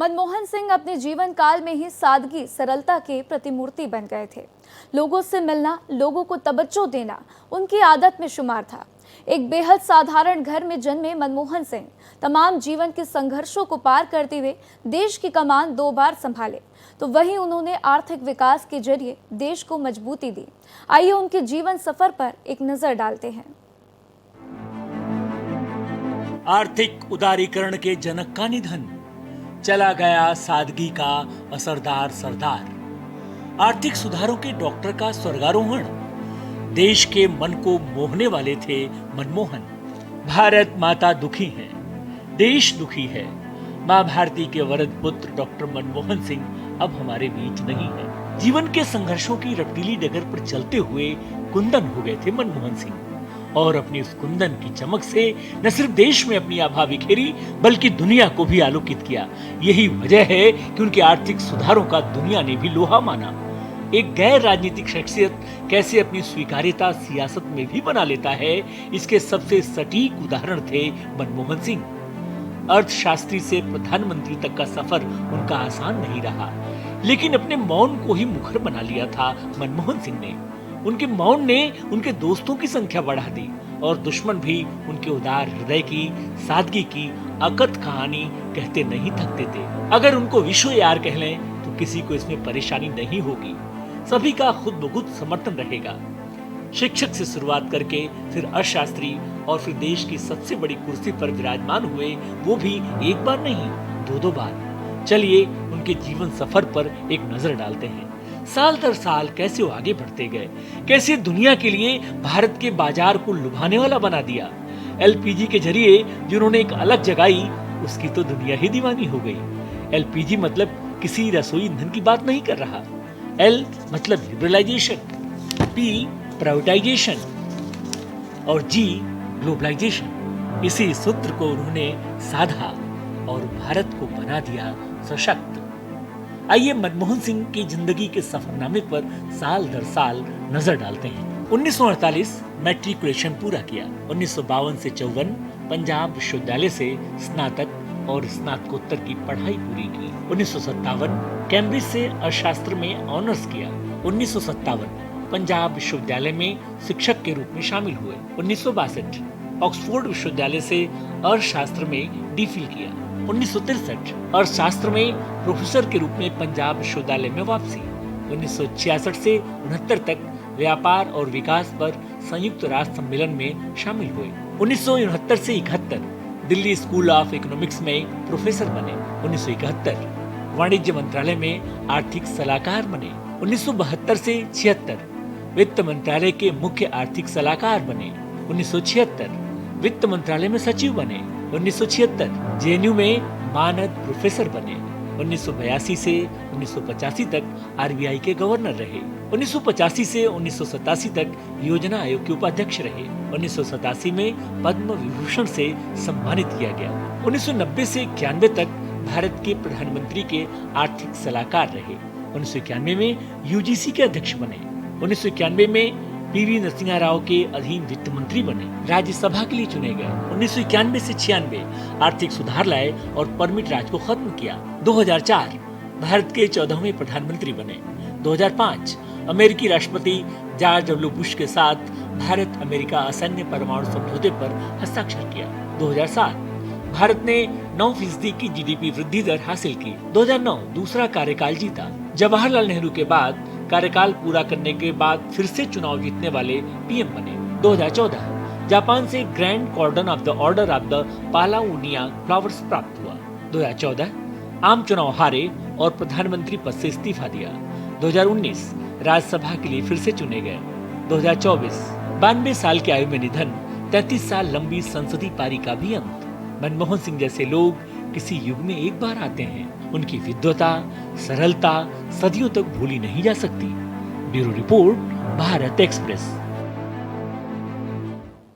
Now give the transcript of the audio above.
मनमोहन सिंह अपने जीवन काल में ही सादगी सरलता के प्रतिमूर्ति बन गए थे। लोगों से मिलना, लोगों को तवज्जो देना उनकी आदत में शुमार था। एक बेहद साधारण घर में जन्मे मनमोहन सिंह तमाम जीवन के संघर्षों को पार करते हुए देश की कमान 2 बार संभाले, तो वहीं उन्होंने आर्थिक विकास के जरिए देश को मजबूती दी। आइए उनके जीवन सफर पर एक नजर डालते हैं। आर्थिक उदारीकरण के जनक का निधन, चला गया सादगी का असरदार सरदार। आर्थिक सुधारों के डॉक्टर का स्वर्गारोहण, देश के मन को मोहने वाले थे मनमोहन। भारत माता दुखी है, देश दुखी है। मां भारती के वरद पुत्र डॉक्टर मनमोहन सिंह अब हमारे बीच नहीं है। जीवन के संघर्षों की रफ्तीली डगर पर चलते हुए कुंदन हो गए थे मनमोहन सिंह, और अपनी उस कुंदन की चमक से न सिर्फ देश में अपनी आभा बिखेरी बल्कि दुनिया को भी आलोकित किया। यही वजह है कि उनके आर्थिक सुधारों का दुनिया ने भी लोहा माना। एक गैर राजनीतिक शख्सियत कैसे अपनी स्वीकार्यता सियासत में भी बना लेता है, इसके सबसे सटीक उदाहरण थे मनमोहन सिंह। अर्थशास्त्री से प्रधानमंत्री तक का सफर उनका आसान नहीं रहा, लेकिन अपने मौन को ही मुखर बना लिया था मनमोहन सिंह ने। उनके मौन ने उनके दोस्तों की संख्या बढ़ा दी, और दुश्मन भी उनके उदार हृदय की सादगी की अकथ कहानी कहते नहीं थकते थे। अगर उनको विश्व यार कह लें तो किसी को इसमें परेशानी नहीं होगी, सभी का खुद ब खुद समर्थन रहेगा। शिक्षक से शुरुआत करके फिर अर्थशास्त्री और फिर देश की सबसे बड़ी कुर्सी पर विराजमान हुए, वो भी एक बार नहीं 2-2 बार। चलिए उनके जीवन सफर पर एक नजर डालते हैं। साल दर साल कैसे वो आगे बढ़ते गए, कैसे दुनिया के लिए भारत के बाजार को लुभाने वाला बना दिया। एलपीजी के जरिए जिन्होंने एक अलग जगाई, उसकी तो दुनिया ही दीवानी हो गई। एलपीजी मतलब किसी रसोई ईंधन की बात नहीं कर रहा। एल मतलब लिबरलाइजेशन, पी प्राइवेटाइजेशन और जी ग्लोबलाइजेशन। इसी सूत्र को उन्होंने साधा और भारत को बना दिया सशक्त। आइए मनमोहन सिंह की जिंदगी के सफरनामे पर साल दर साल नजर डालते हैं। 1948 मैट्रिकुलेशन पूरा किया। 1952 से 54 पंजाब विश्वविद्यालय से स्नातक और स्नातकोत्तर की पढ़ाई पूरी की। 1957 कैम्ब्रिज से अर्थशास्त्र में ऑनर्स किया। 1957 पंजाब विश्वविद्यालय में शिक्षक के रूप में शामिल हुए। 1962 ऑक्सफोर्ड विश्वविद्यालय से अर्थशास्त्र में डीफिल किया। 1963 अर्थशास्त्र में प्रोफेसर के रूप में पंजाब विश्वविद्यालय में वापसी। 1966 से 69 तक व्यापार और विकास पर संयुक्त राष्ट्र सम्मेलन में शामिल हुए। 1969 से 71 दिल्ली स्कूल ऑफ इकोनॉमिक्स में प्रोफेसर बने। 1971 वाणिज्य मंत्रालय में आर्थिक सलाहकार बने। 1972 से 76 वित्त मंत्रालय के मुख्य आर्थिक सलाहकार बने। 1976 वित्त मंत्रालय में सचिव बने। 1976 जेएनयू में मानद प्रोफेसर बने। 1982 से 1985 तक आरबीआई के गवर्नर रहे। 1985 से 1987 तक योजना आयोग के उपाध्यक्ष रहे। 1987 में पद्म विभूषण से सम्मानित किया गया। 1990 से 91 तक भारत के प्रधानमंत्री के आर्थिक सलाहकार रहे। 1991 में यूजीसी के अध्यक्ष बने। 1991 में पीवी नरसिम्हा राव के अधीन वित्त मंत्री बने। राज्यसभा के लिए चुने गए। 1991 से 96 आर्थिक सुधार लाए और परमिट राज को खत्म किया। 2004 भारत के 14वें प्रधानमंत्री बने। 2005 अमेरिकी राष्ट्रपति जॉर्ज डब्ल्यू बुश के साथ भारत अमेरिका असैन्य परमाणु समझौते पर हस्ताक्षर किया। 2007 भारत ने 9% की जीडीपी वृद्धि दर हासिल की। 2009 दूसरा कार्यकाल जीता। जवाहरलाल नेहरू के बाद कार्यकाल पूरा करने के बाद फिर से चुनाव जीतने वाले पीएम बने। 2014 जापान से grand cordon of the order of the Paulownia flowers प्राप्त हुआ। 2014 आम चुनाव हारे और प्रधानमंत्री पद से इस्तीफा दिया। 2019 राज्यसभा के लिए फिर से चुने गए। 2024 92 साल की आयु में निधन, 33 साल लंबी संसदीय पारी का भी अंत। मनमोहन सिंह जैसे लोग किसी युग में एक बार आते हैं। उनकी विद्वता, सरलता सदियों तक भूली नहीं जा सकती। Bureau report, Bharat express.